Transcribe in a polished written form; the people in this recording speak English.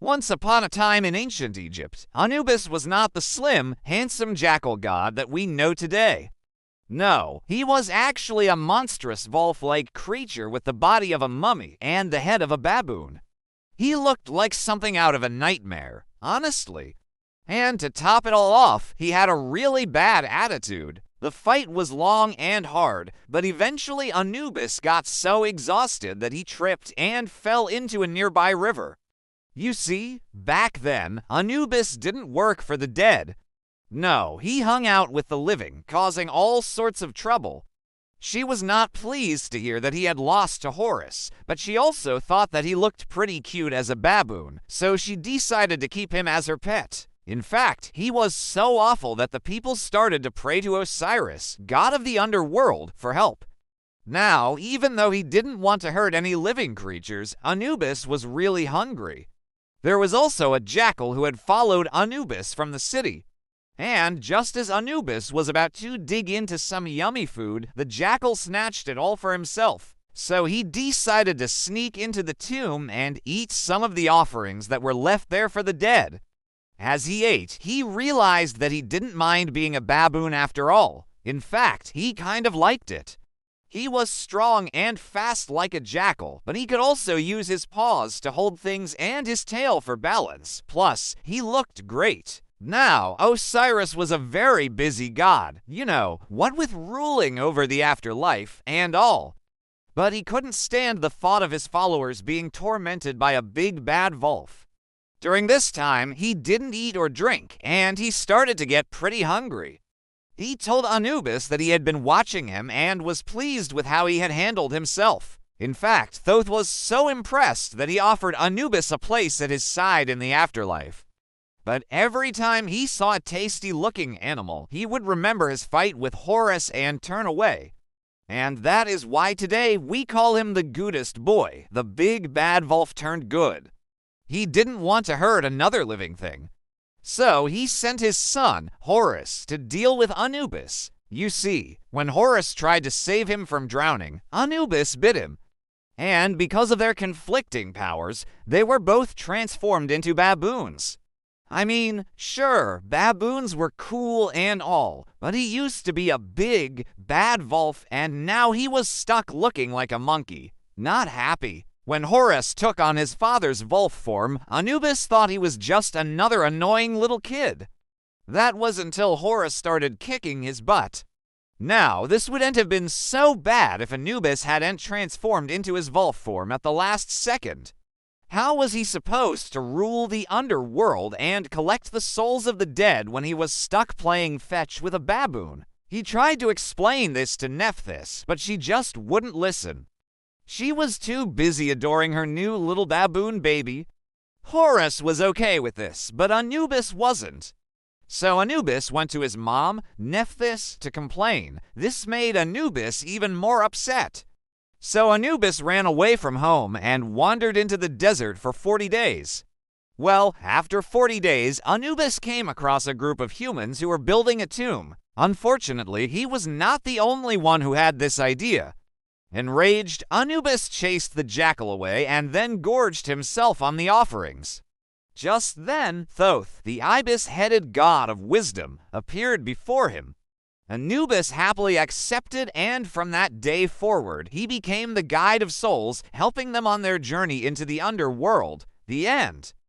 Once upon a time in ancient Egypt, Anubis was not the slim, handsome jackal god that we know today. No, he was actually a monstrous wolf-like creature with the body of a mummy and the head of a baboon. He looked like something out of a nightmare, honestly. And to top it all off, he had a really bad attitude. The fight was long and hard, but eventually Anubis got so exhausted that he tripped and fell into a nearby river. You see, back then, Anubis didn't work for the dead. No, he hung out with the living, causing all sorts of trouble. She was not pleased to hear that he had lost to Horus, but she also thought that he looked pretty cute as a baboon, so she decided to keep him as her pet. In fact, he was so awful that the people started to pray to Osiris, god of the underworld, for help. Now, even though he didn't want to hurt any living creatures, Anubis was really hungry. There was also a jackal who had followed Anubis from the city. And just as Anubis was about to dig into some yummy food, the jackal snatched it all for himself. So he decided to sneak into the tomb and eat some of the offerings that were left there for the dead. As he ate, he realized that he didn't mind being a baboon after all. In fact, he kind of liked it. He was strong and fast like a jackal, but he could also use his paws to hold things and his tail for balance. Plus, he looked great. Now, Osiris was a very busy god, what with ruling over the afterlife and all. But he couldn't stand the thought of his followers being tormented by a big bad wolf. During this time, he didn't eat or drink, and he started to get pretty hungry. He told Anubis that he had been watching him and was pleased with how he had handled himself. In fact, Thoth was so impressed that he offered Anubis a place at his side in the afterlife. But every time he saw a tasty-looking animal, he would remember his fight with Horus and turn away. And that is why today we call him the Goodest Boy, the big bad wolf turned good. He didn't want to hurt another living thing. So he sent his son, Horus, to deal with Anubis. You see, when Horus tried to save him from drowning, Anubis bit him. And because of their conflicting powers, they were both transformed into baboons. I mean, sure, baboons were cool and all, but he used to be a big, bad wolf, and now he was stuck looking like a monkey. Not happy. When Horus took on his father's wolf form, Anubis thought he was just another annoying little kid. That was until Horus started kicking his butt. Now, this wouldn't have been so bad if Anubis hadn't transformed into his wolf form at the last second. How was he supposed to rule the underworld and collect the souls of the dead when he was stuck playing fetch with a baboon? He tried to explain this to Nephthys, but she just wouldn't listen. She was too busy adoring her new little baboon baby. Horus was okay with this, but Anubis wasn't. So Anubis went to his mom, Nephthys, to complain. This made Anubis even more upset. So Anubis ran away from home and wandered into the desert for 40 days. Well, after 40 days, Anubis came across a group of humans who were building a tomb. Unfortunately, he was not the only one who had this idea. Enraged, Anubis chased the jackal away and then gorged himself on the offerings. Just then, Thoth, the ibis-headed god of wisdom, appeared before him. Anubis happily accepted, and from that day forward, he became the guide of souls, helping them on their journey into the underworld. The end.